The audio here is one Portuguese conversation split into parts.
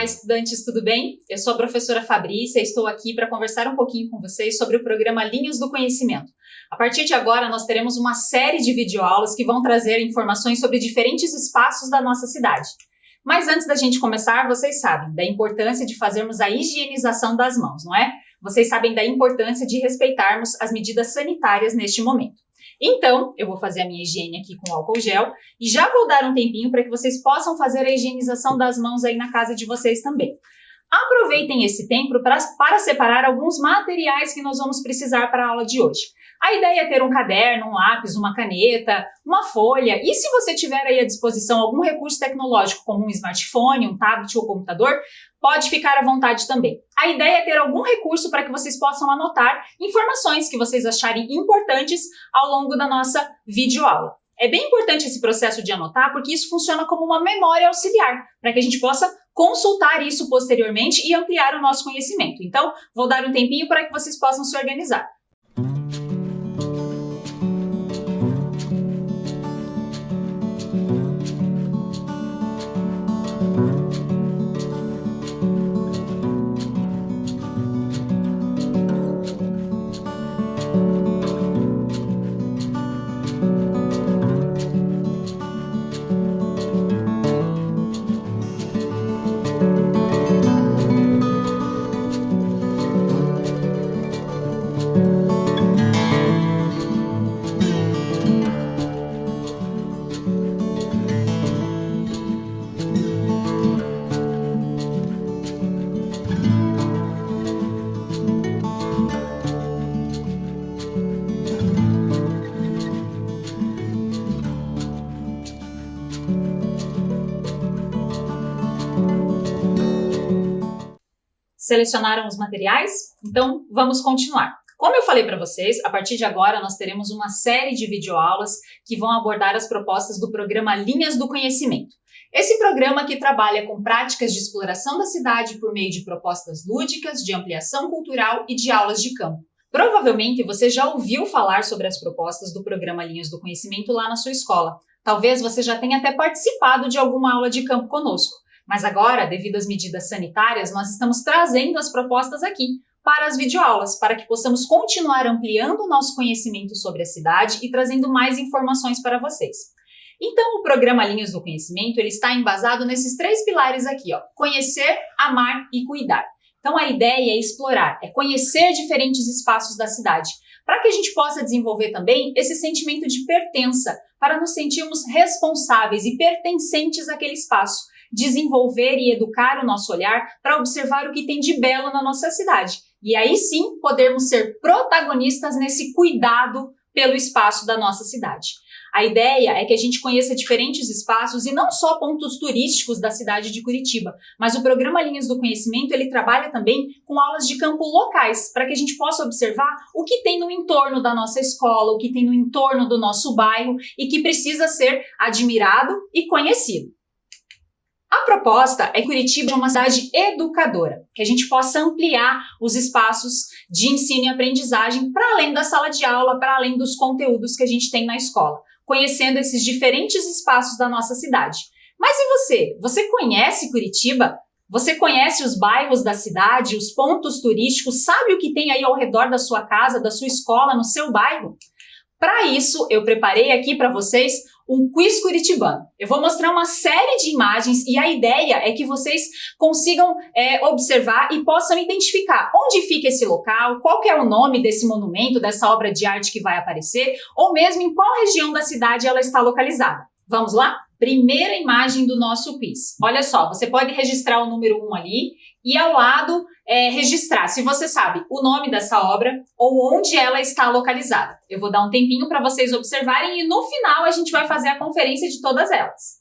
estudantes, tudo bem? Eu sou a professora Fabrícia e estou aqui para conversar um pouquinho com vocês sobre o programa Linhas do Conhecimento. A partir de agora, nós teremos uma série de videoaulas que vão trazer informações sobre diferentes espaços da nossa cidade. Mas antes da gente começar, vocês sabem da importância de fazermos a higienização das mãos, não é? Vocês sabem da importância de respeitarmos as medidas sanitárias neste momento. Então, eu vou fazer a minha higiene aqui com álcool gel e já vou dar um tempinho para que vocês possam fazer a higienização das mãos aí na casa de vocês também. Aproveitem esse tempo para separar alguns materiais que nós vamos precisar para a aula de hoje. A ideia é ter um caderno, um lápis, uma caneta, uma folha e se você tiver aí à disposição algum recurso tecnológico como um smartphone, um tablet ou computador, pode ficar à vontade também. A ideia é ter algum recurso para que vocês possam anotar informações que vocês acharem importantes ao longo da nossa videoaula. É bem importante esse processo de anotar porque isso funciona como uma memória auxiliar, para que a gente possa consultar isso posteriormente e ampliar o nosso conhecimento. Então, vou dar um tempinho para que vocês possam se organizar. Selecionaram os materiais? Então, vamos continuar. Como eu falei para vocês, a partir de agora nós teremos uma série de videoaulas que vão abordar as propostas do programa Linhas do Conhecimento. Esse programa que trabalha com práticas de exploração da cidade por meio de propostas lúdicas, de ampliação cultural e de aulas de campo. Provavelmente você já ouviu falar sobre as propostas do programa Linhas do Conhecimento lá na sua escola. Talvez você já tenha até participado de alguma aula de campo conosco. Mas agora, devido às medidas sanitárias, nós estamos trazendo as propostas aqui para as videoaulas, para que possamos continuar ampliando o nosso conhecimento sobre a cidade e trazendo mais informações para vocês. Então, o programa Linhas do Conhecimento ele está embasado nesses 3 pilares aqui, ó: conhecer, amar e cuidar. Então, a ideia é explorar, é conhecer diferentes espaços da cidade, para que a gente possa desenvolver também esse sentimento de pertença, para nos sentirmos responsáveis e pertencentes àquele espaço. Desenvolver e educar o nosso olhar para observar o que tem de belo na nossa cidade. E aí sim, podermos ser protagonistas nesse cuidado pelo espaço da nossa cidade. A ideia é que a gente conheça diferentes espaços e não só pontos turísticos da cidade de Curitiba, mas o programa Linhas do Conhecimento ele trabalha também com aulas de campo locais, para que a gente possa observar o que tem no entorno da nossa escola, o que tem no entorno do nosso bairro e que precisa ser admirado e conhecido. A proposta é que Curitiba é uma cidade educadora, que a gente possa ampliar os espaços de ensino e aprendizagem para além da sala de aula, para além dos conteúdos que a gente tem na escola, conhecendo esses diferentes espaços da nossa cidade. Mas e você? Você conhece Curitiba? Você conhece os bairros da cidade, os pontos turísticos? Sabe o que tem aí ao redor da sua casa, da sua escola, no seu bairro? Para isso, eu preparei aqui para vocês um quiz curitibano. Eu vou mostrar uma série de imagens e a ideia é que vocês consigam observar e possam identificar onde fica esse local, qual que é o nome desse monumento, dessa obra de arte que vai aparecer, ou mesmo em qual região da cidade ela está localizada. Vamos lá? Primeira imagem do nosso quiz. Olha só, você pode registrar o número 1 ali e ao lado registrar, se você sabe, o nome dessa obra ou onde ela está localizada. Eu vou dar um tempinho para vocês observarem e no final a gente vai fazer a conferência de todas elas.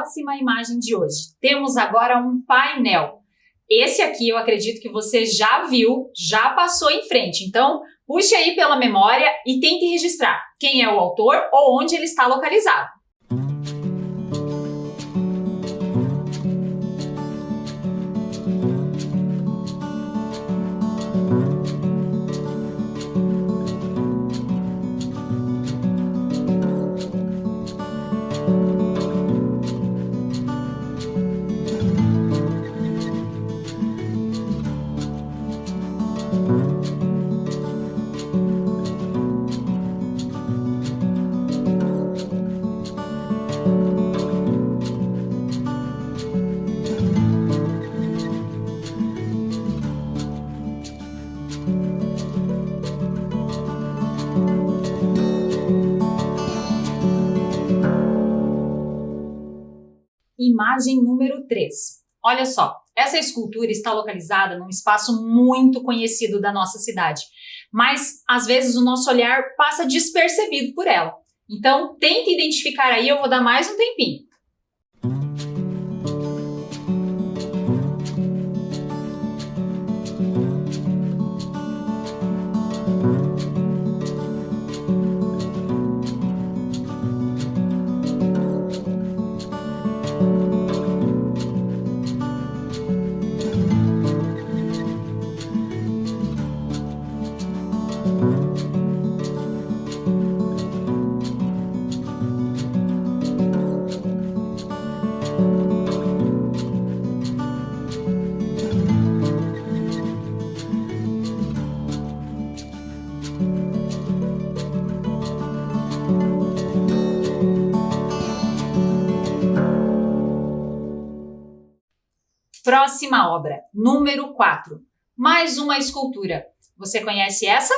próxima imagem de hoje. Temos agora um painel. Esse aqui eu acredito que você já viu, já passou em frente. Então, puxe aí pela memória e tente registrar quem é o autor ou onde ele está localizado. Imagem número 3. Olha só, essa escultura está localizada num espaço muito conhecido da nossa cidade, mas às vezes o nosso olhar passa despercebido por ela. Então, tente identificar aí, eu vou dar mais um tempinho. Próxima obra, número 4. Mais uma escultura. Você conhece essa?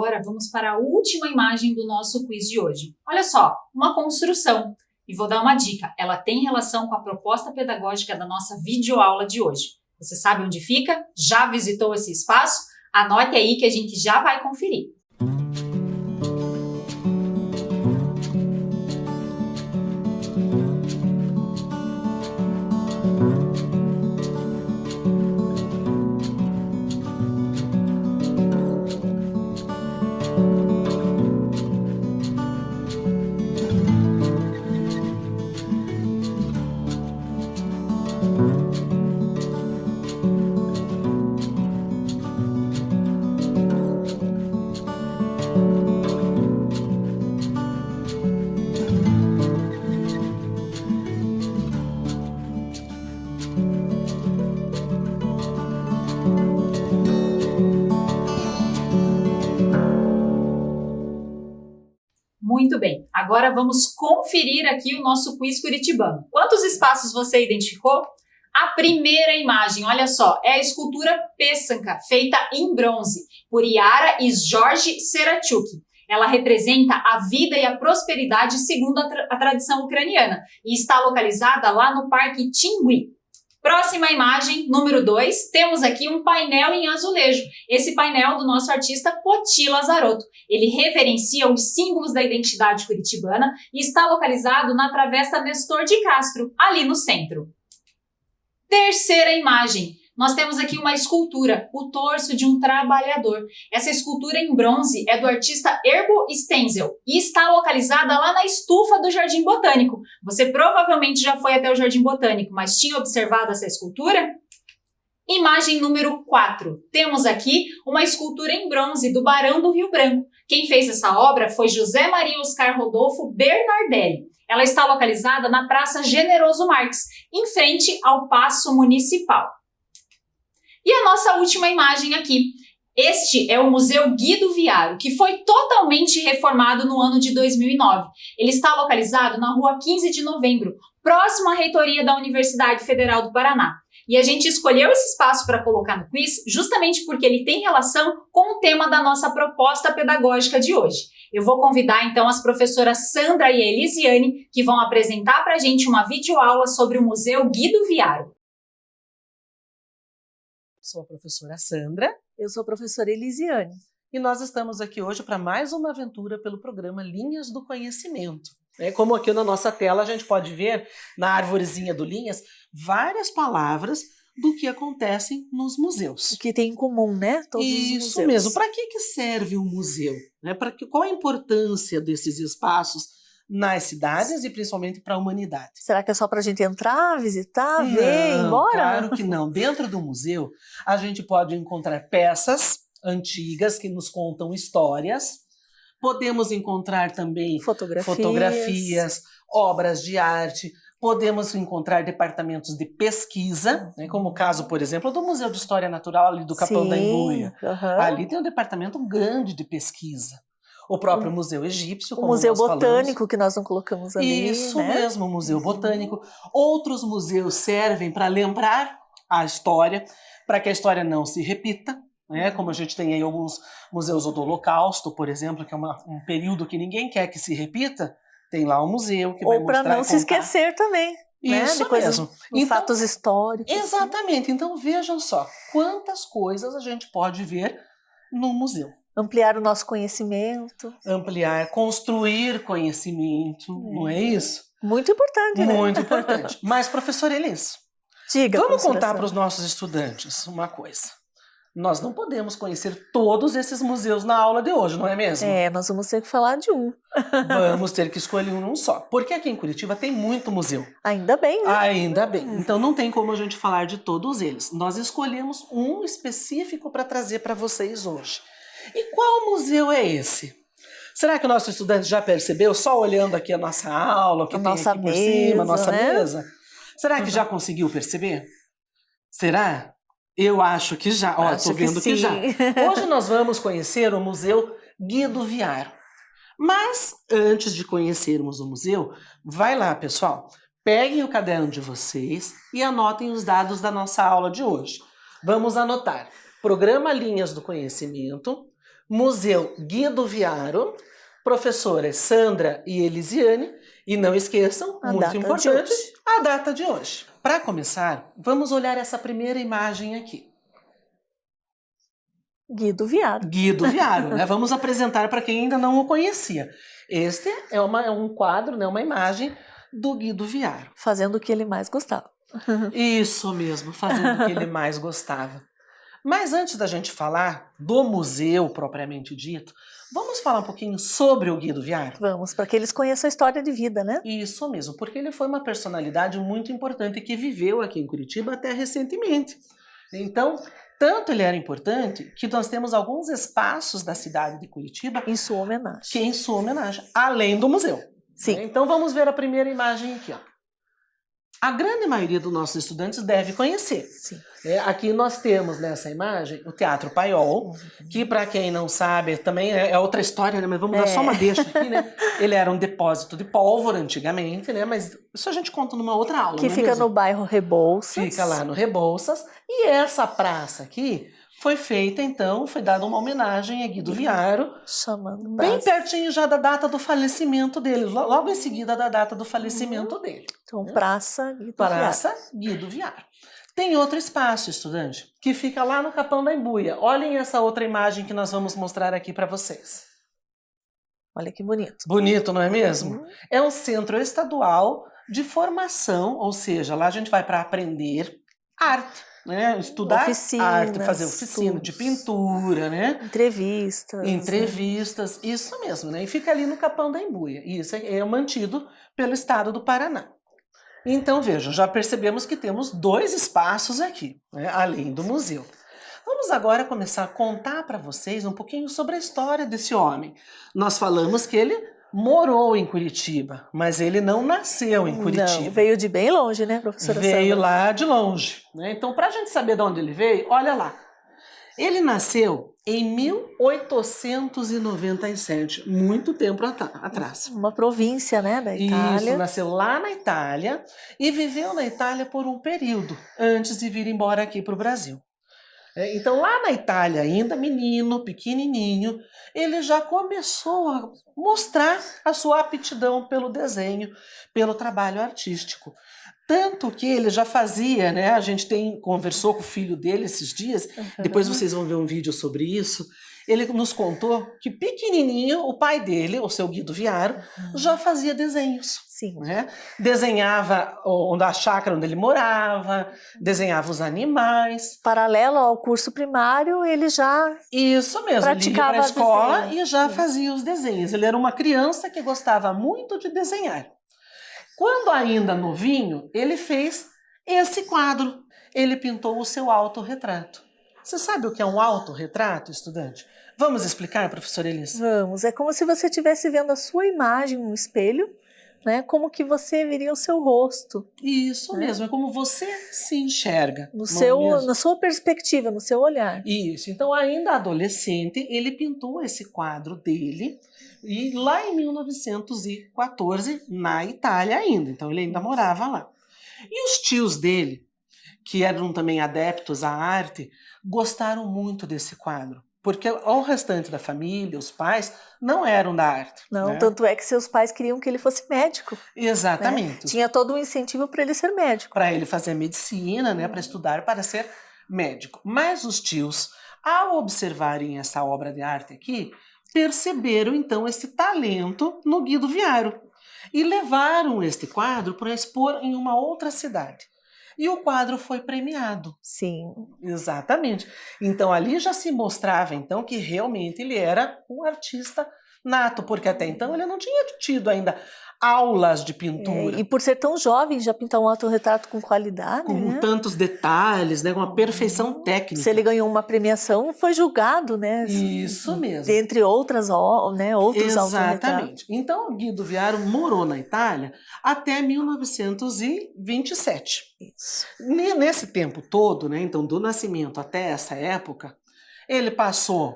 Agora vamos para a última imagem do nosso quiz de hoje. Olha só, uma construção. E vou dar uma dica, ela tem relação com a proposta pedagógica da nossa videoaula de hoje. Você sabe onde fica? Já visitou esse espaço? Anote aí que a gente já vai conferir. Muito bem, agora vamos conferir aqui o nosso quiz curitibano. Quantos espaços você identificou? A primeira imagem, olha só, é a escultura Pêssanga, feita em bronze, por Yara e Jorge Serachuk. Ela representa a vida e a prosperidade segundo a tradição ucraniana e está localizada lá no Parque Tingui. Próxima imagem, número 2, temos aqui um painel em azulejo. Esse painel do nosso artista Poti Lazarotto. Ele reverencia os símbolos da identidade curitibana e está localizado na Travessa Nestor de Castro, ali no centro. Terceira imagem, nós temos aqui uma escultura, o torso de um trabalhador. Essa escultura em bronze é do artista Erbo Stenzel e está localizada lá na estufa do Jardim Botânico. Você provavelmente já foi até o Jardim Botânico, mas tinha observado essa escultura? Imagem número 4. Temos aqui uma escultura em bronze do Barão do Rio Branco. Quem fez essa obra foi José Maria Oscar Rodolfo Bernardelli. Ela está localizada na Praça Generoso Marques, em frente ao Paço Municipal. E a nossa última imagem aqui. Este é o Museu Guido Viaro, que foi totalmente reformado no ano de 2009. Ele está localizado na Rua 15 de Novembro, próximo à reitoria da Universidade Federal do Paraná. E a gente escolheu esse espaço para colocar no quiz justamente porque ele tem relação com o tema da nossa proposta pedagógica de hoje. Eu vou convidar então as professoras Sandra e Elisiane, que vão apresentar para a gente uma videoaula sobre o Museu Guido Viaro. Sou a professora Sandra. Eu sou a professora Elisiane. E nós estamos aqui hoje para mais uma aventura pelo programa Linhas do Conhecimento. Como aqui na nossa tela a gente pode ver, na arvorezinha do Linhas, várias palavras do que acontecem nos museus. O que tem em comum, né? Todos os museus. Isso mesmo. Para que serve um museu? Qual a importância desses espaços nas cidades e principalmente para a humanidade? Será que é só para a gente entrar, visitar, ver, ir embora? Claro que não. Dentro do museu, a gente pode encontrar peças antigas que nos contam histórias. Podemos encontrar também fotografias, obras de arte. Podemos encontrar departamentos de pesquisa, como o caso, por exemplo, do Museu de História Natural ali do Capão da Embuia. Ali tem um departamento grande de pesquisa. O próprio Museu Egípcio, como nós falamos. O Museu Botânico, que nós não colocamos ali. Isso mesmo, o Museu Botânico. Outros museus servem para lembrar a história, para que a história não se repita. Como a gente tem aí alguns museus do Holocausto, por exemplo, que é um período que ninguém quer que se repita, tem lá um museu que vai mostrar. Ou para não se esquecer também. Isso mesmo. Então, fatos históricos. Exatamente. Então vejam só, quantas coisas a gente pode ver no museu. Ampliar o nosso conhecimento. Construir conhecimento, não é isso? Muito importante, né? Muito importante. Mas, professora Elis, vamos contar para os nossos estudantes uma coisa. Nós não podemos conhecer todos esses museus na aula de hoje, não é mesmo? Nós vamos ter que falar de um. Vamos ter que escolher um só. Porque aqui em Curitiba tem muito museu. Ainda bem, né? Ainda bem. Então não tem como a gente falar de todos eles. Nós escolhemos um específico para trazer para vocês hoje. E qual museu é esse? Será que o nosso estudante já percebeu, só olhando aqui a nossa aula, o que tem aqui por cima, a nossa mesa? Será que já conseguiu perceber? Será? Eu acho que já. Ó, estou vendo que já. Hoje nós vamos conhecer o Museu Guido Viaro. Mas, antes de conhecermos o museu, vai lá, pessoal. Peguem o caderno de vocês e anotem os dados da nossa aula de hoje. Vamos anotar. Programa Linhas do Conhecimento, Museu Guido Viaro, professoras Sandra e Elisiane, e não esqueçam, muito importante, a data de hoje. Para começar, vamos olhar essa primeira imagem aqui. Guido Viaro. Guido Viaro, né? Vamos apresentar para quem ainda não o conhecia. Este é um quadro, uma imagem do Guido Viaro. Fazendo o que ele mais gostava. Isso mesmo, fazendo o que ele mais gostava. Mas antes da gente falar do museu propriamente dito, vamos falar um pouquinho sobre o Guido Viaro? Vamos, para que eles conheçam a história de vida, né? Isso mesmo, porque ele foi uma personalidade muito importante que viveu aqui em Curitiba até recentemente. Então, tanto ele era importante que nós temos alguns espaços da cidade de Curitiba em sua homenagem. Além do museu. Sim. Então vamos ver a primeira imagem aqui, ó. A grande maioria dos nossos estudantes deve conhecer. Sim. Aqui nós temos nessa imagem o Teatro Paiol, que para quem não sabe também é outra história, né? Mas vamos dar só uma deixa aqui, né? Ele era um depósito de pólvora antigamente, né? Mas isso a gente conta numa outra aula. Que fica no bairro Rebouças. Fica lá no Rebouças. E essa praça aqui foi feita, então, foi dada uma homenagem a Guido Viaro, chamando bem pertinho já da data do falecimento dele, logo em seguida da data do falecimento dele. Então, Praça Guido Viaro. Tem outro espaço, estudante, que fica lá no Capão da Embuia. Olhem essa outra imagem que nós vamos mostrar aqui para vocês. Olha que bonito. Bonito, não é mesmo? É um centro estadual de formação, ou seja, lá a gente vai para aprender arte. Estudar arte, fazer oficina de pintura, Entrevistas, isso mesmo, E fica ali no Capão da Embuia. E isso é mantido pelo estado do Paraná. Então, vejam, já percebemos que temos 2 espaços aqui, né, além do museu. Vamos agora começar a contar para vocês um pouquinho sobre a história desse homem. Nós falamos que ele morou em Curitiba, mas ele não nasceu em Curitiba. Não, veio de bem longe, né, professora Veio Sandra? lá de longe, né? Então, para a gente saber de onde ele veio, olha lá. Ele nasceu em 1897, muito tempo atrás. Uma província, né, da Itália. Isso, nasceu lá na Itália e viveu na Itália por um período, antes de vir embora aqui para o Brasil. Então, lá na Itália, ainda menino, pequenininho, ele já começou a mostrar a sua aptidão pelo desenho, pelo trabalho artístico. Tanto que ele já fazia, né? A gente conversou com o filho dele esses dias, depois vocês vão ver um vídeo sobre isso. Ele nos contou que pequenininho, o pai dele, o seu Guido Viaro, já fazia desenhos. Sim. Né? Desenhava a chácara onde ele morava, desenhava os animais. Paralelo ao curso primário, ele já Isso mesmo, praticava ele ia para a escola desenho. e já fazia os desenhos. Ele era uma criança que gostava muito de desenhar. Quando ainda novinho, ele fez esse quadro. Ele pintou o seu autorretrato. Você sabe o que é um autorretrato, estudante? Vamos explicar, professora Elis? Vamos, é como se você estivesse vendo a sua imagem no espelho, né? Como que você veria o seu rosto. Isso mesmo, é como você se enxerga. Na sua perspectiva, no seu olhar. Isso, então ainda adolescente, ele pintou esse quadro dele, e lá em 1914, na Itália ainda, então ele ainda morava lá. E os tios dele, que eram também adeptos à arte, gostaram muito desse quadro. Porque o restante da família, os pais, não eram da arte. Não, né? tanto é que seus pais queriam que ele fosse médico. Exatamente. Né? Tinha todo um incentivo para ele ser médico. Para ele fazer medicina, né? Para estudar, para ser médico. Mas os tios, ao observarem essa obra de arte aqui, perceberam então esse talento no Guido Viaro. E levaram este quadro para expor em uma outra cidade. E o quadro foi premiado. Sim. Exatamente. Então ali já se mostrava então que realmente ele era um artista nato, porque até então ele não tinha tido ainda aulas de pintura. E por ser tão jovem, já pintar um autorretrato com qualidade, com né? tantos detalhes, né, com uma perfeição técnica. Se ele ganhou uma premiação, foi julgado, né? Isso mesmo. Dentre outros autorretratos. Exatamente. Então, Guido Viaro morou na Itália até 1927. Isso. Nesse tempo todo, né, então do nascimento até essa época, ele passou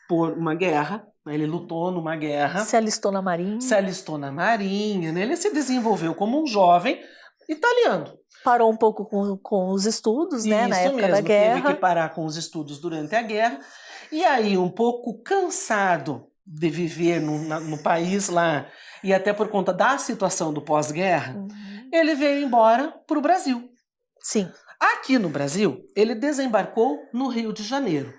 por uma guerra, né, ele lutou numa guerra. Se alistou na Marinha. Se alistou na Marinha, né, ele se desenvolveu como um jovem italiano. Parou um pouco com os estudos, né, na época mesmo, da guerra. Teve que parar com os estudos durante a guerra. E aí, um pouco cansado de viver no país lá, e até por conta da situação do pós-guerra, ele veio embora para o Brasil. Sim. Aqui no Brasil, ele desembarcou no Rio de Janeiro.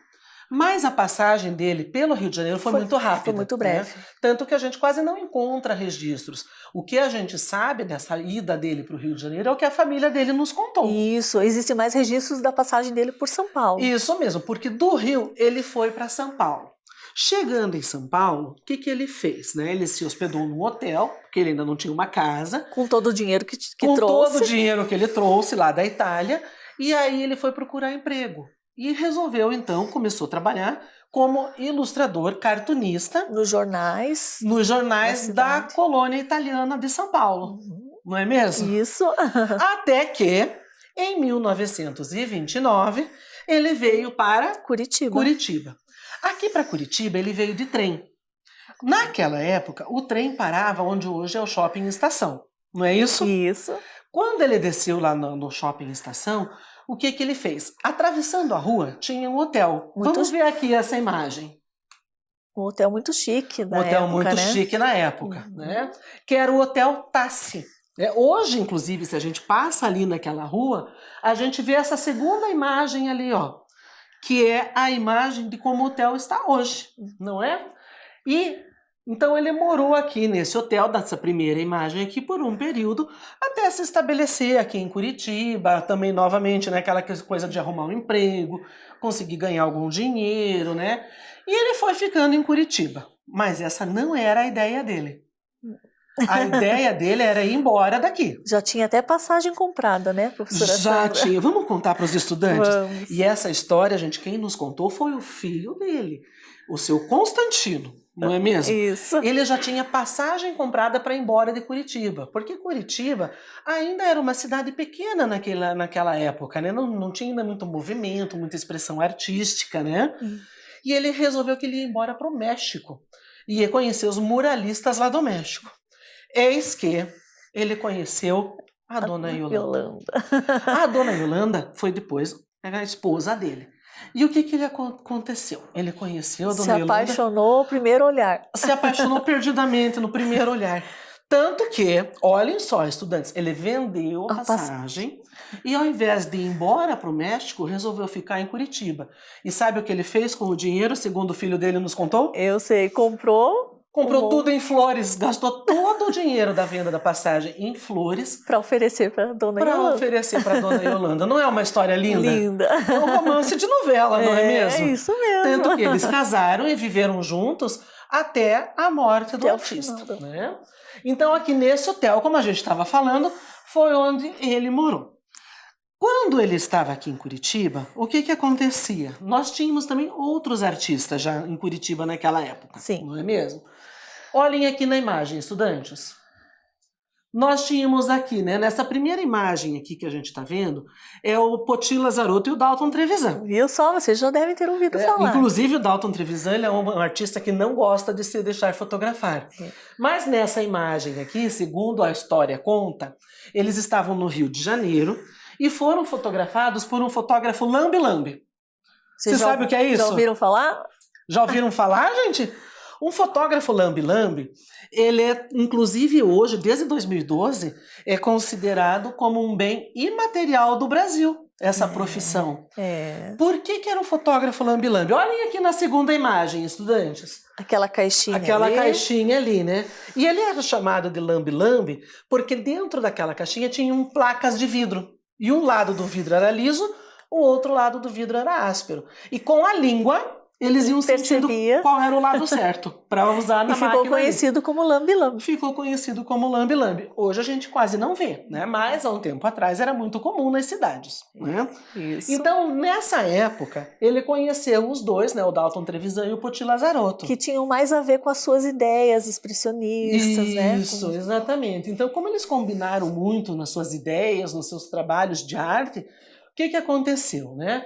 Mas a passagem dele pelo Rio de Janeiro foi muito rápida. Foi muito breve. Né? Tanto que a gente quase não encontra registros. O que a gente sabe dessa ida dele para o Rio de Janeiro é o que a família dele nos contou. Isso, existem mais registros da passagem dele por São Paulo. Isso mesmo, porque do Rio ele foi para São Paulo. Chegando em São Paulo, o que ele fez? Né? Ele se hospedou num hotel, porque ele ainda não tinha uma casa. Com todo o dinheiro que trouxe. Com todo o dinheiro que ele trouxe lá da Itália. E aí ele foi procurar emprego. E resolveu, então, começou a trabalhar como ilustrador, cartunista. Nos jornais. Nos jornais da colônia italiana de São Paulo. Não é mesmo? Isso. Até que, em 1929, ele veio para Curitiba. Aqui para Curitiba, ele veio de trem. Naquela época, o trem parava onde hoje é o Shopping Estação. Não é isso? Isso. Quando ele desceu lá no Shopping Estação, o que ele fez? Atravessando a rua, tinha um hotel. Vamos ver aqui essa imagem. Um hotel muito chique na época, Um hotel muito chique na época, né? Que era o Hotel Tassi. Hoje, inclusive, se a gente passa ali naquela rua, a gente vê essa segunda imagem ali, ó, que é a imagem de como o hotel está hoje, não é? E então ele morou aqui nesse hotel, dessa primeira imagem aqui, por um período, até se estabelecer aqui em Curitiba, também novamente, né, aquela coisa de arrumar um emprego, conseguir ganhar algum dinheiro, né? E ele foi ficando em Curitiba, mas essa não era a ideia dele. A ideia dele era ir embora daqui. Já tinha até passagem comprada, né, professora Já Sandra? tinha. Vamos contar para os estudantes? Vamos. E essa história, gente, quem nos contou foi o filho dele, o seu Constantino, não é mesmo? Isso. Ele já tinha passagem comprada para ir embora de Curitiba, porque Curitiba ainda era uma cidade pequena naquela época, né? Não tinha ainda muito movimento, muita expressão artística, né? E ele resolveu que ele ia embora para o México e ia conhecer os muralistas lá do México. Eis que ele conheceu a dona Yolanda. A dona Yolanda foi depois a esposa dele. E o que aconteceu? Ele conheceu a dona Yolanda. Se apaixonou ao primeiro olhar. Se apaixonou perdidamente no primeiro olhar. Tanto que, olhem só, estudantes, ele vendeu a passagem e ao invés de ir embora para o México, resolveu ficar em Curitiba. E sabe o que ele fez com o dinheiro, segundo o filho dele nos contou? Eu sei, comprou tudo em flores, gastou todo o dinheiro da venda da passagem em flores. Para oferecer para dona Yolanda. Para oferecer para dona Yolanda. Não é uma história linda? Linda. É um romance de novela, não é mesmo? É isso mesmo. Tanto que eles casaram e viveram juntos até a morte do Até o artista. final. Né? Então aqui nesse hotel, como a gente estava falando, foi onde ele morou. Quando ele estava aqui em Curitiba, o que acontecia? Nós tínhamos também outros artistas já em Curitiba naquela época, Sim. não é mesmo? Olhem aqui na imagem, estudantes. Nós tínhamos aqui, né, nessa primeira imagem aqui que a gente está vendo, é o Poti Lazarotto e o Dalton Trevisan. Viu só? Vocês já devem ter ouvido falar. Inclusive, o Dalton Trevisan ele é um artista que não gosta de se deixar fotografar. Mas nessa imagem aqui, segundo a história conta, eles estavam no Rio de Janeiro e foram fotografados por um fotógrafo lambe-lambe. Você sabe o que é isso? Já ouviram falar? Já ouviram falar, gente? Um fotógrafo lambe-lambe, ele é, inclusive hoje, desde 2012, é considerado como um bem imaterial do Brasil, essa profissão. Por que era um fotógrafo lambe-lambe? Olhem aqui na segunda imagem, estudantes. Aquela caixinha Aquela caixinha ali, né? E ele era chamado de lambe-lambe porque dentro daquela caixinha tinham placas de vidro. E um lado do vidro era liso, o outro lado do vidro era áspero. E com a língua, eles iam sentindo qual era o lado certo para usar na máquina. E ficou conhecido como lambe-lambe. Ficou conhecido como lambe-lambe. Hoje a gente quase não vê, né? Mas há um tempo atrás era muito comum nas cidades, né? Isso. Então, nessa época, ele conheceu os dois, né? O Dalton Trevisan e o Poti Lazarotto. Que tinham mais a ver com as suas ideias expressionistas, né? Isso, exatamente. Então, como eles combinaram muito nas suas ideias, nos seus trabalhos de arte, o que aconteceu, né?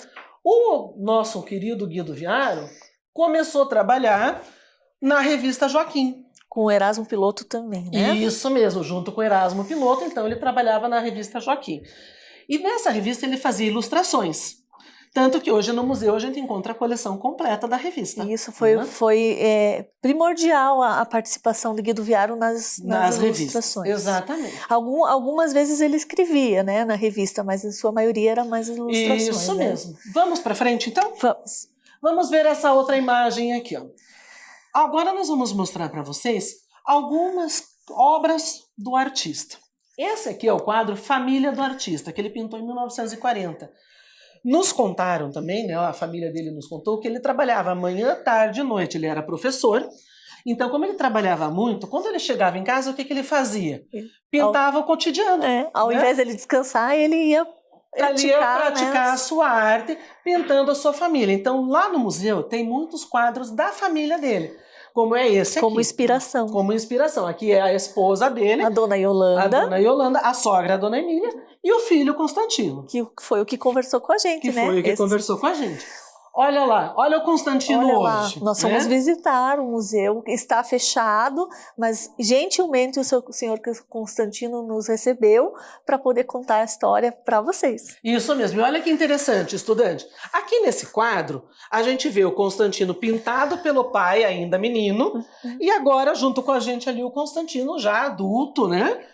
O nosso querido Guido Viaro começou a trabalhar na revista Joaquim. Com o Erasmo Piloto também, né? Isso mesmo, junto com o Erasmo Piloto, então ele trabalhava na revista Joaquim. E nessa revista ele fazia ilustrações. Tanto que hoje no museu a gente encontra a coleção completa da revista. Isso foi primordial a participação de Guido Viaro nas ilustrações. Exatamente. Algumas vezes ele escrevia, né, na revista, mas em sua maioria era mais ilustrações. Isso né? mesmo. Vamos para frente então? Vamos. Vamos ver essa outra imagem aqui. Ó. Agora nós vamos mostrar para vocês algumas obras do artista. Esse aqui é o quadro Família do Artista, que ele pintou em 1940. Nos contaram também, né, a família dele nos contou que ele trabalhava manhã, tarde e noite, ele era professor. Então, como ele trabalhava muito, quando ele chegava em casa, o que ele fazia? Pintava o cotidiano. Ao invés dele descansar, ele ia praticar a sua arte, pintando a sua família. Então, lá no museu, tem muitos quadros da família dele. Como é esse aqui. Como inspiração. Como inspiração. Aqui é a esposa dele. A dona Yolanda. A sogra, a dona Emília. E o filho, Constantino. Que foi o que conversou com a gente, né? Que foi o que conversou com a gente. Olha lá, olha o Constantino hoje. Nós fomos visitar o museu, está fechado, mas gentilmente o senhor Constantino nos recebeu para poder contar a história para vocês. Isso mesmo, e olha que interessante, estudante. Aqui nesse quadro, a gente vê o Constantino pintado pelo pai, ainda menino, e agora junto com a gente ali o Constantino já adulto, né?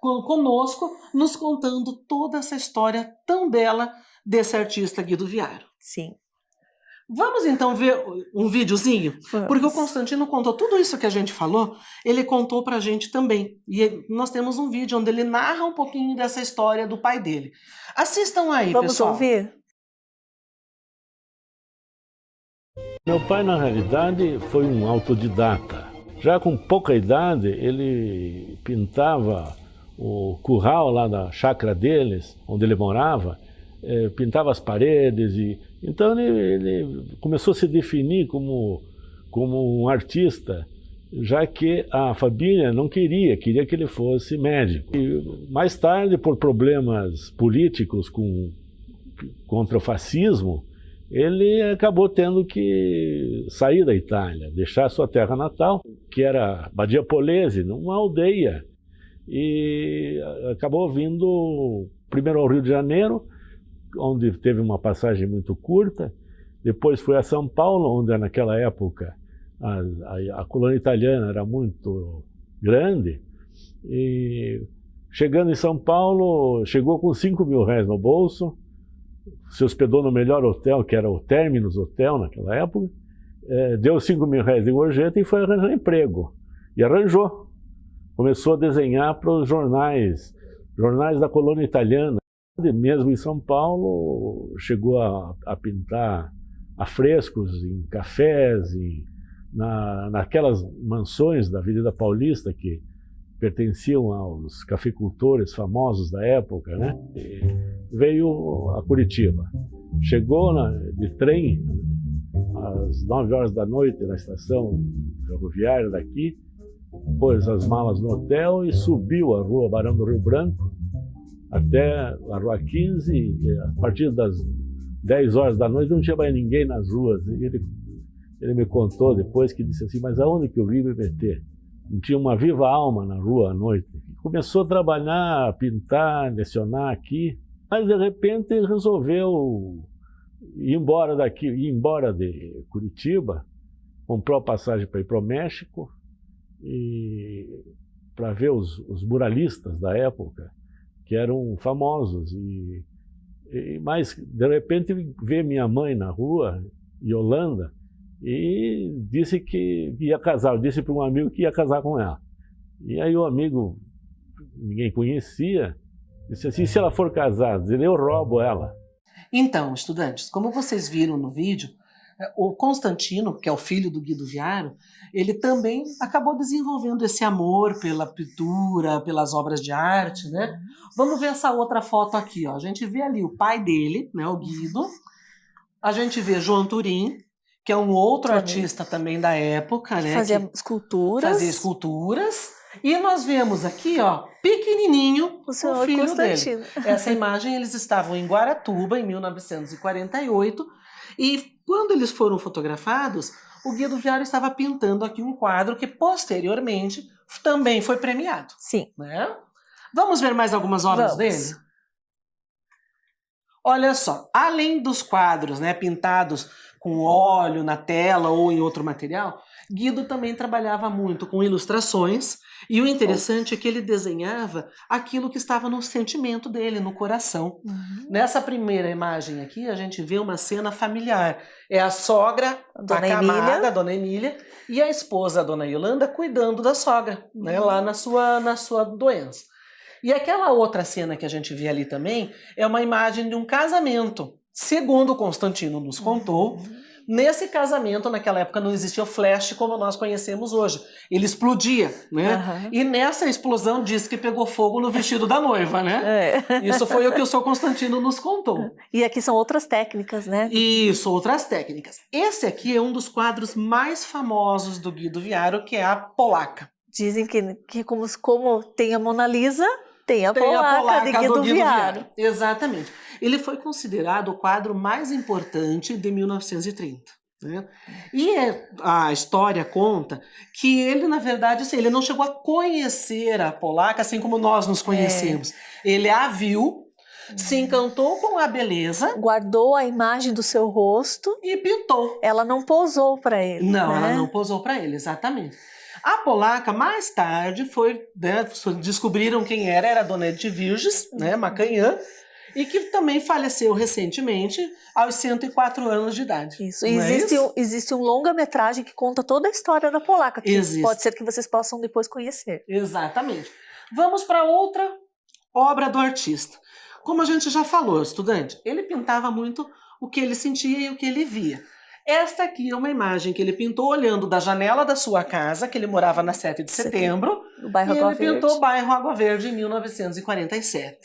Conosco, nos contando toda essa história tão bela desse artista Guido Viaro. Sim. Vamos então ver um videozinho? Vamos. Porque o Constantino contou tudo isso que a gente falou, ele contou pra gente também. E nós temos um vídeo onde ele narra um pouquinho dessa história do pai dele. Assistam aí, pessoal. Vamos ouvir? Meu pai, na realidade, foi um autodidata. Já com pouca idade, ele pintava o curral lá da chácara deles, onde ele morava, pintava as paredes. Então ele começou a se definir como um artista, já que a família não queria que ele fosse médico. E mais tarde, por problemas políticos contra o fascismo, ele acabou tendo que sair da Itália, deixar sua terra natal, que era Badia Polese, uma aldeia, e acabou vindo primeiro ao Rio de Janeiro, onde teve uma passagem muito curta, depois foi a São Paulo, onde naquela época a colônia italiana era muito grande, e chegando em São Paulo, chegou com 5 mil reais no bolso, se hospedou no melhor hotel, que era o Terminus Hotel naquela época, deu 5 mil reais de gorjeta e foi arranjar emprego. E arranjou. Começou a desenhar para os jornais da colônia italiana. Mesmo em São Paulo, chegou a pintar afrescos em cafés, naquelas mansões da Avenida Paulista que pertenciam aos cafeicultores famosos da época, né? E veio a Curitiba. Chegou de trem às 9 horas da noite na estação ferroviária daqui, pôs as malas no hotel e subiu a rua Barão do Rio Branco até a Rua 15, e a partir das 10 horas da noite não tinha mais ninguém nas ruas. E ele me contou depois que disse assim, mas aonde que eu vim me meter? Não tinha uma viva alma na rua à noite. Começou a trabalhar, a pintar, lecionar aqui, mas de repente ele resolveu ir embora de Curitiba, comprou a passagem para ir para o México e para ver os muralistas da época, que eram famosos. Mas de repente vê minha mãe na rua, Yolanda, e disse que ia casar. Eu disse para um amigo que ia casar com ela. E aí o amigo, ninguém conhecia, disse assim, se ela for casada, eu roubo ela. Então, estudantes, como vocês viram no vídeo, o Constantino, que é o filho do Guido Viaro, ele também acabou desenvolvendo esse amor pela pintura, pelas obras de arte, né? Vamos ver essa outra foto aqui, ó. A gente vê ali o pai dele, né, o Guido. A gente vê João Turim, que é um outro artista também da época, né? Fazia esculturas. E nós vemos aqui, ó, pequenininho, o senhor filho Constantino. dele. Essa imagem, eles estavam em Guaratuba, em 1948, e quando eles foram fotografados, o Guido Viaro estava pintando aqui um quadro que, posteriormente, também foi premiado. Sim. Né? Vamos ver mais algumas obras dele? Olha só, além dos quadros, né, pintados com óleo na tela ou em outro material, Guido também trabalhava muito com ilustrações, e o interessante é que ele desenhava aquilo que estava no sentimento dele, no coração. Nessa primeira imagem aqui, a gente vê uma cena familiar. É a sogra, a Dona Emília, e a esposa, a Dona Yolanda, cuidando da sogra, né, lá na sua doença. E aquela outra cena que a gente vê ali também é uma imagem de um casamento. Segundo o Constantino nos contou, nesse casamento, naquela época, não existia o flash como nós conhecemos hoje. Ele explodia, né? E nessa explosão diz que pegou fogo no vestido da noiva, né? Isso foi o que o seu Constantino nos contou. E aqui são outras técnicas, né? Isso, outras técnicas. Esse aqui é um dos quadros mais famosos do Guido Viaro, que é a Polaca. Dizem que como tem a Mona Lisa, tem a Polaca de Guido Viaro. Exatamente. Ele foi considerado o quadro mais importante de 1930. Né? E a história conta que ele, na verdade, assim, ele não chegou a conhecer a Polaca assim como nós nos conhecemos. Ele a viu, se encantou com a beleza, guardou a imagem do seu rosto e pintou. Ela não posou para ele. Não, né? ela não posou para ele, exatamente. A Polaca, mais tarde, descobriram quem era a Dona Edith Virges, né, Macanhã, e que também faleceu recentemente, aos 104 anos de idade. Isso. Existe um longa-metragem que conta toda a história da Polaca, que pode ser que vocês possam depois conhecer. Exatamente. Vamos para outra obra do artista. Como a gente já falou, estudante, ele pintava muito o que ele sentia e o que ele via. Esta aqui é uma imagem que ele pintou olhando da janela da sua casa, que ele morava na 7 de setembro, O bairro e Água ele Verde. pintou o bairro Água Verde em 1947.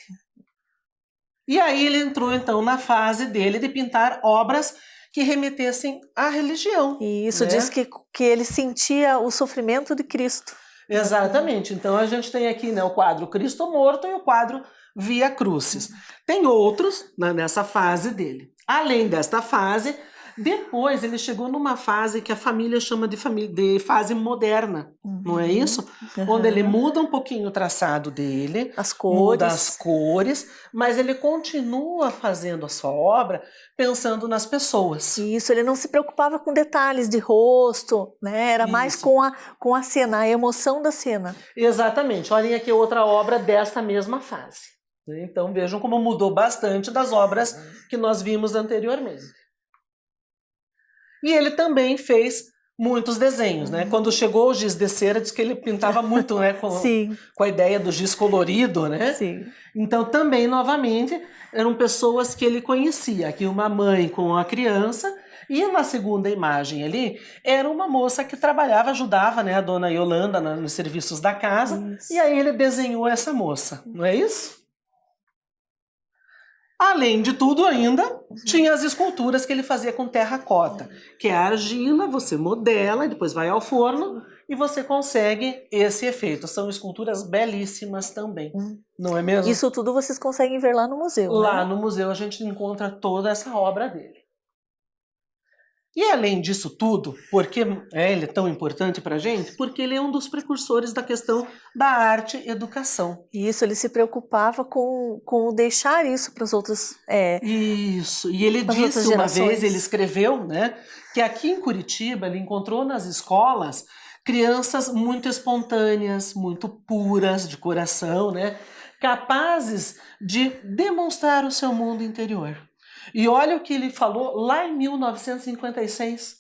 E aí ele entrou então na fase dele de pintar obras que remetessem à religião. E isso né? diz que ele sentia o sofrimento de Cristo. Exatamente. Então a gente tem aqui, né, o quadro Cristo Morto e o quadro Via Crucis. Tem outros, né, nessa fase dele. Além desta fase, depois ele chegou numa fase que a família chama de fase moderna, não é isso? Onde ele muda um pouquinho o traçado dele, As muda cores. as cores, mas ele continua fazendo a sua obra pensando nas pessoas. Isso, ele não se preocupava com detalhes de rosto, né? Era mais Isso. com a cena, a emoção da cena. Exatamente. Olhem aqui outra obra desta mesma fase. Então vejam como mudou bastante das obras que nós vimos anteriormente. E ele também fez muitos desenhos, né? Quando chegou o giz de cera, diz que ele pintava muito, né? Sim, Com a ideia do giz colorido, né? sim. Então também, novamente, eram pessoas que ele conhecia. Aqui uma mãe com a criança. E na segunda imagem ali, era uma moça que trabalhava, ajudava, né, a dona Yolanda nos serviços da casa. Isso. E aí ele desenhou essa moça, não é isso? Além de tudo ainda, tinha as esculturas que ele fazia com terracota, que é a argila, você modela e depois vai ao forno e você consegue esse efeito. São esculturas belíssimas também, não é mesmo? Isso tudo vocês conseguem ver lá no museu, Lá né? no museu a gente encontra toda essa obra dele. E além disso tudo, porque ele é tão importante para a gente? Porque ele é um dos precursores da questão da arte e educação. Isso, ele se preocupava com deixar isso para as outras... Isso, e ele Para as disse outras uma gerações. vez, ele escreveu, né, que aqui em Curitiba ele encontrou nas escolas crianças muito espontâneas, muito puras de coração, né, capazes de demonstrar o seu mundo interior. E olha o que ele falou lá em 1956,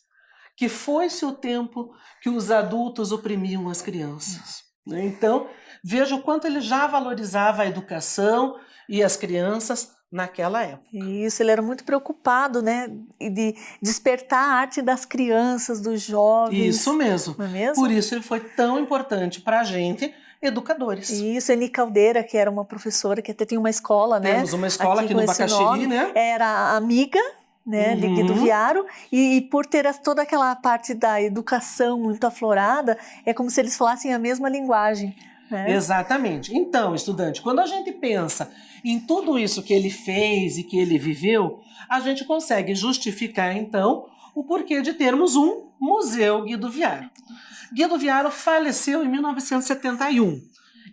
que foi-se o tempo que os adultos oprimiam as crianças. Né? Então, veja o quanto ele já valorizava a educação e as crianças naquela época. Isso, ele era muito preocupado, né, de despertar a arte das crianças, dos jovens. Isso mesmo. Não é mesmo? Por isso ele foi tão importante para a gente, educadores. Isso, Eni Caldeira, que era uma professora que até tinha uma escola, né? Temos uma escola aqui no com esse Bacaxiri, nome. né? Era amiga, né, de Guido Viaro, e por ter toda aquela parte da educação muito aflorada, é como se eles falassem a mesma linguagem. Né? Exatamente. Então, estudante, quando a gente pensa em tudo isso que ele fez e que ele viveu, a gente consegue justificar, então, o porquê de termos um Museu Guido Viaro. Guido Viaro faleceu em 1971.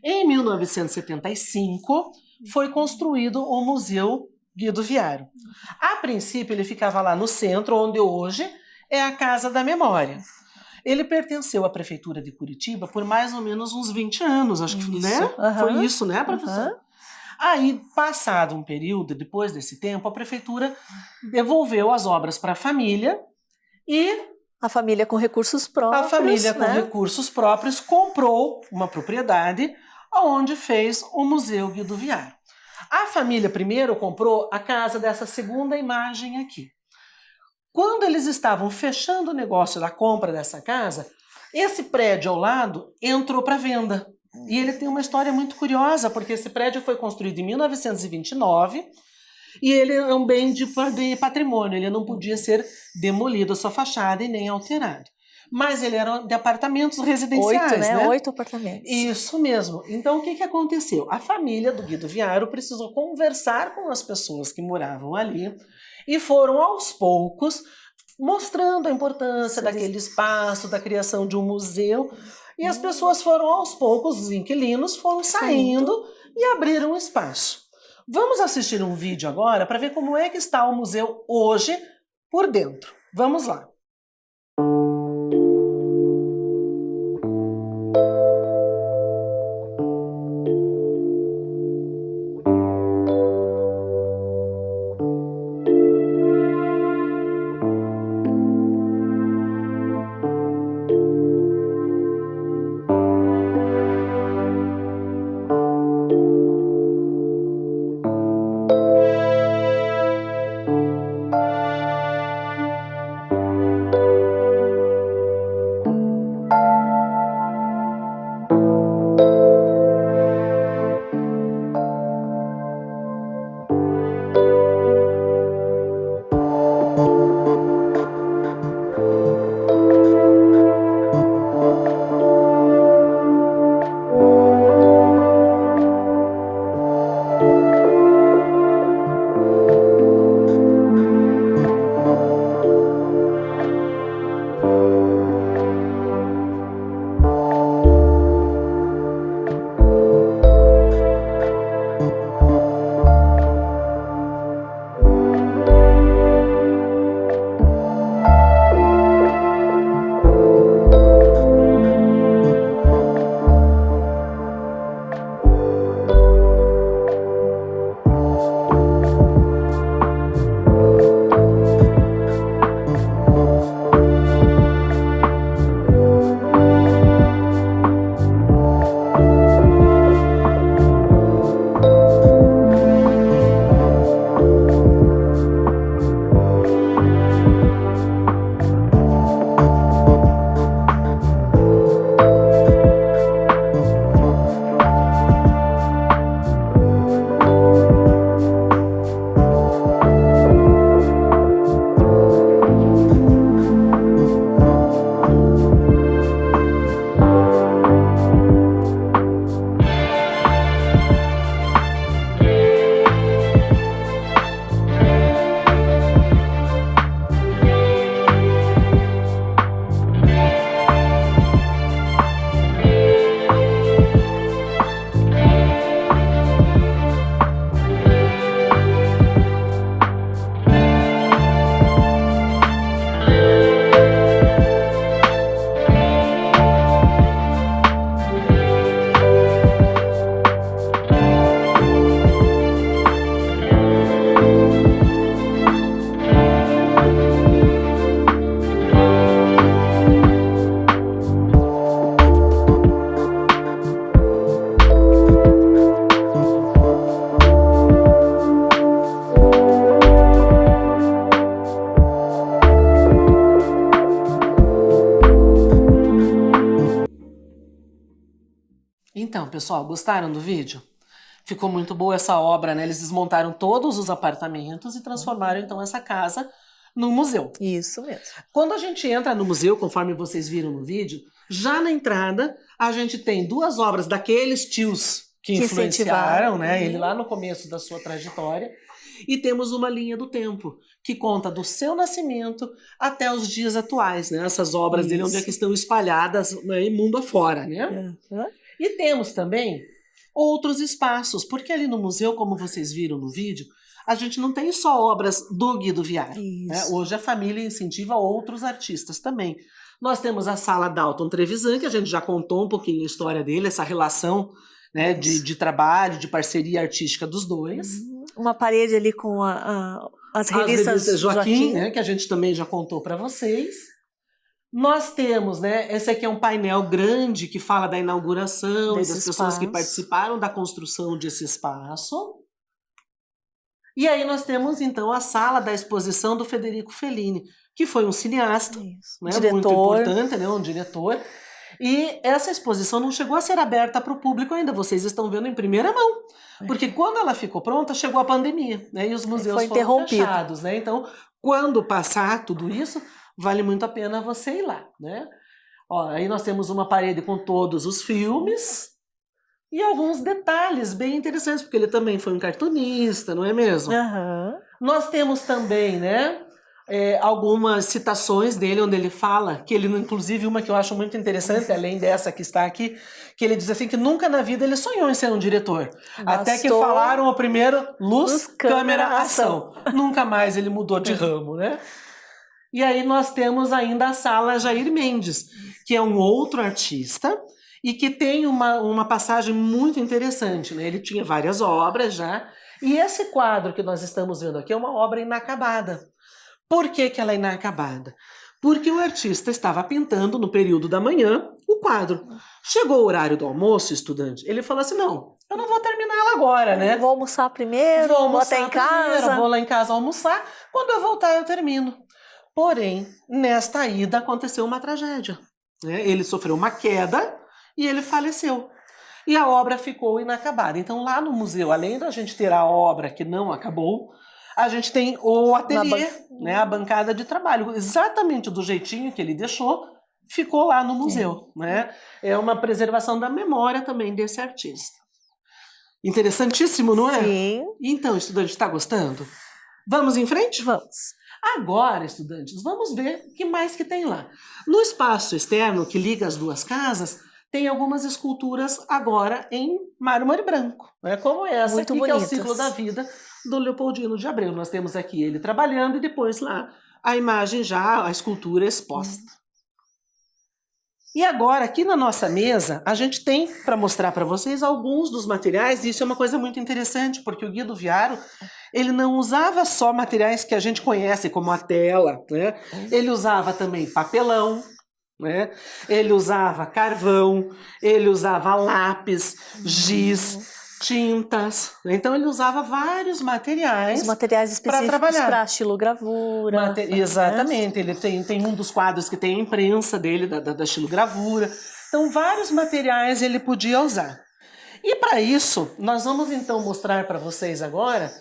Em 1975, foi construído o Museu Guido Viaro. A princípio, ele ficava lá no centro, onde hoje é a Casa da Memória. Ele pertenceu à Prefeitura de Curitiba por mais ou menos uns 20 anos, acho que, né? Foi isso, né, professor? Aí, passado um período, depois desse tempo, a Prefeitura devolveu as obras para a família e... A família com recursos próprios. A família com né? recursos próprios comprou uma propriedade onde fez o Museu Guido Viaro. A família primeiro comprou a casa dessa segunda imagem aqui. Quando eles estavam fechando o negócio da compra dessa casa, esse prédio ao lado entrou para venda. E ele tem uma história muito curiosa, porque esse prédio foi construído em 1929 e ele é um bem de patrimônio, ele não podia ser demolido a sua fachada e nem alterado. Mas ele era de apartamentos residenciais, 8, né? 8 apartamentos. Isso mesmo. Então, o que aconteceu? A família do Guido Viaro precisou conversar com as pessoas que moravam ali e foram, aos poucos, mostrando a importância daquele espaço, da criação de um museu. E as pessoas foram, aos poucos, os inquilinos foram saindo e abriram um espaço. Vamos assistir um vídeo agora para ver como é que está o museu hoje por dentro. Vamos lá. pessoal? Gostaram do vídeo? Ficou muito boa essa obra, né? Eles desmontaram todos os apartamentos e transformaram então essa casa num museu. Isso mesmo. Quando a gente entra no museu, conforme vocês viram no vídeo, já na entrada a gente tem 2 obras daqueles tios que influenciaram, né, ele lá no começo da sua trajetória. E temos uma linha do tempo, que conta do seu nascimento até os dias atuais, né? Essas obras dele, onde é que estão espalhadas, né, mundo afora, né? E temos também outros espaços, porque ali no museu, como vocês viram no vídeo, a gente não tem só obras do Guido Viário, né? Hoje a família incentiva outros artistas também. Nós temos a Sala Dalton Trevisan, que a gente já contou um pouquinho a história dele, essa relação, né, de trabalho, de parceria artística dos dois. Uma parede ali com as revistas Joaquim, né, que a gente também já contou para vocês. Nós temos, né, esse aqui é um painel grande que fala da inauguração e das pessoas que participaram da construção desse espaço. E aí nós temos, então, a sala da exposição do Federico Fellini, que foi um cineasta, né, muito importante, né, um diretor. E essa exposição não chegou a ser aberta para o público ainda, vocês estão vendo em primeira mão. Porque quando ela ficou pronta, chegou a pandemia, né, e os museus foram fechados. Né? Então, quando passar tudo isso, vale muito a pena você ir lá. Né? Ó, aí nós temos uma parede com todos os filmes e alguns detalhes bem interessantes, porque ele também foi um cartunista, não é mesmo? Nós temos também, né, algumas citações dele, onde ele fala, que ele, inclusive uma que eu acho muito interessante, além dessa que está aqui, que ele diz assim, que nunca na vida ele sonhou em ser um diretor. Até que falaram o primeiro, luz, câmera, ação. Nunca mais ele mudou de ramo, né? E aí nós temos ainda a Sala Jair Mendes, que é um outro artista, e que tem uma passagem muito interessante, né? Ele tinha várias obras já, e esse quadro que nós estamos vendo aqui é uma obra inacabada. Por que ela é inacabada? Porque o artista estava pintando no período da manhã o quadro. Chegou o horário do almoço, estudante, ele falou assim, não, eu não vou terminar ela agora, né? Vou almoçar primeiro, vou até em casa. Vou lá em casa almoçar, quando eu voltar eu termino. Porém, nesta ida aconteceu uma tragédia. Né? Ele sofreu uma queda e ele faleceu. E a obra ficou inacabada. Então lá no museu, além da gente ter a obra que não acabou, a gente tem o ateliê, né, a bancada de trabalho, exatamente do jeitinho que ele deixou, ficou lá no museu. Né? É uma preservação da memória também desse artista. Interessantíssimo, não é? Sim. Então, estudante, está gostando? Vamos em frente? Vamos. Agora, estudantes, vamos ver o que mais que tem lá. No espaço externo que liga as duas casas, tem algumas esculturas agora em mármore branco, né? Como essa muito aqui, bonitas. Que é o ciclo da vida do Leopoldino de Abreu. Nós temos aqui ele trabalhando e depois lá a imagem já, a escultura exposta. E agora, aqui na nossa mesa, a gente tem para mostrar para vocês alguns dos materiais, e isso é uma coisa muito interessante, porque o Guido Viário, ele não usava só materiais que a gente conhece, como a tela, né? Ele usava também papelão, né? Ele usava carvão, ele usava lápis, giz, tintas. Então ele usava vários materiais. Os materiais específicos para xilogravura. Exatamente, ele tem um dos quadros que tem a imprensa dele, da xilogravura. Então vários materiais ele podia usar. E para isso, nós vamos então mostrar para vocês agora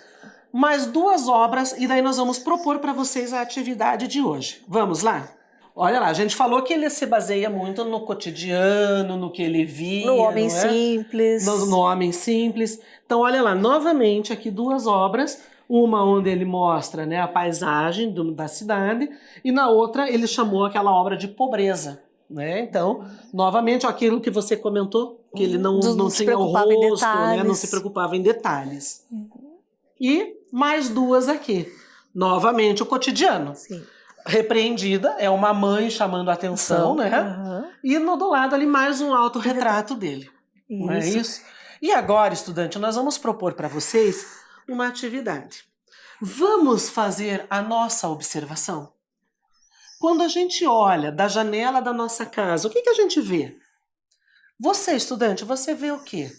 mais 2 obras, e daí nós vamos propor para vocês a atividade de hoje. Vamos lá? Olha lá, a gente falou que ele se baseia muito no cotidiano, no que ele via. No homem simples. No homem simples. Então, olha lá, novamente aqui 2 obras. Uma onde ele mostra, né, a paisagem da cidade, e na outra ele chamou aquela obra de pobreza. Né? Então, novamente, aquilo que você comentou, que ele não tinha o rosto, né, não se preocupava em detalhes. E mais 2 aqui. Novamente, o cotidiano. Sim. Repreendida, é uma mãe chamando a atenção, né? E do lado ali mais um autorretrato dele. Não é isso? E agora, estudante, nós vamos propor para vocês uma atividade. Vamos fazer a nossa observação. Quando a gente olha da janela da nossa casa, o que a gente vê? Você, estudante, você vê o quê?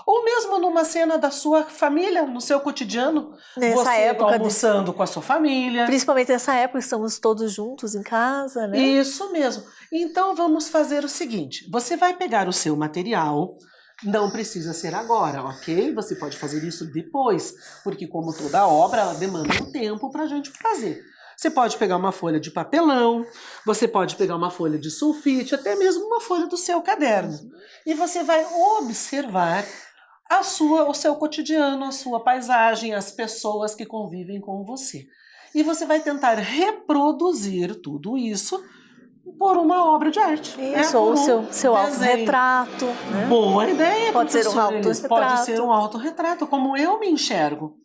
Ou mesmo numa cena da sua família, no seu cotidiano, nessa você época almoçando com a sua família. Principalmente nessa época, estamos todos juntos em casa, né? Isso mesmo. Então vamos fazer o seguinte, você vai pegar o seu material, Não precisa ser agora, ok? Você pode fazer isso depois, porque como toda obra, ela demanda um tempo para a gente fazer. Você pode pegar uma folha de papelão, você pode pegar uma folha de sulfite, até mesmo uma folha do seu caderno. E você vai observar o seu cotidiano, a sua paisagem, as pessoas que convivem com você. E você vai tentar reproduzir tudo isso por uma obra de arte. Isso, ou o seu autorretrato. Né? Boa ideia, pode ser um autorretrato. Pode ser um autorretrato, como eu me enxergo.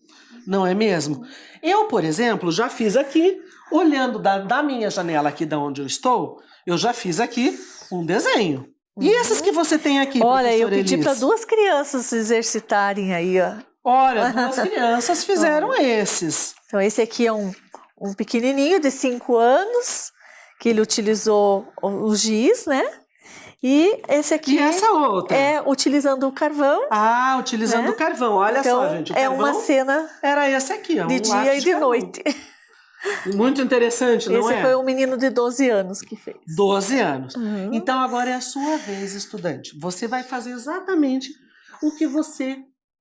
Não é mesmo? Eu, por exemplo, já fiz aqui, olhando da minha janela aqui, da onde eu estou, eu já fiz aqui um desenho. E esses que você tem aqui, olha, eu pedi Elis? para 2 crianças se exercitarem aí, ó. Olha, 2 crianças fizeram esses. Então, esse aqui é um pequenininho de 5 anos, que ele utilizou o giz, né? E esse aqui e essa outra? É utilizando o carvão. Ah, utilizando o carvão. Olha então, só, gente. O é carvão uma cena era esse aqui, ó, de dia e de noite. Muito interessante, não é? Esse foi um menino de 12 anos que fez. 12 anos. Então agora é a sua vez, estudante. Você vai fazer exatamente o que você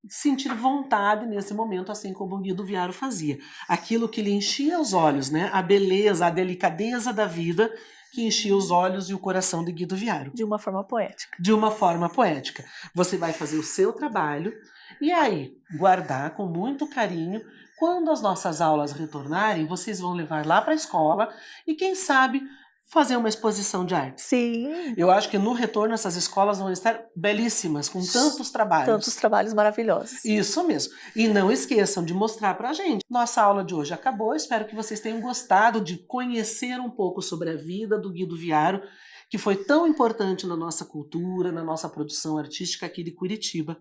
sentir vontade nesse momento, assim como o Guido Viaro fazia. Aquilo que lhe enchia os olhos, né? A beleza, a delicadeza da vida que enchia os olhos e o coração de Guido Viaro. De uma forma poética. De uma forma poética. Você vai fazer o seu trabalho e aí guardar com muito carinho. Quando as nossas aulas retornarem, vocês vão levar lá para a escola e, quem sabe, fazer uma exposição de arte. Sim. Eu acho que no retorno essas escolas vão estar belíssimas, com tantos trabalhos. Tantos trabalhos maravilhosos. Isso mesmo. E não esqueçam de mostrar pra gente. Nossa aula de hoje acabou. Espero que vocês tenham gostado de conhecer um pouco sobre a vida do Guido Viaro, que foi tão importante na nossa cultura, na nossa produção artística aqui de Curitiba.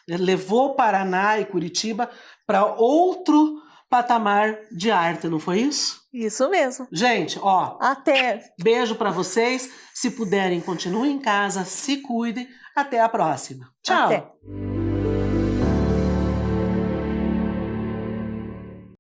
Ele levou Paraná e Curitiba para outro patamar de arte, não foi isso? Isso mesmo. Gente, ó. Até. Beijo para vocês. Se puderem, continuem em casa, se cuidem. Até a próxima. Tchau. Até.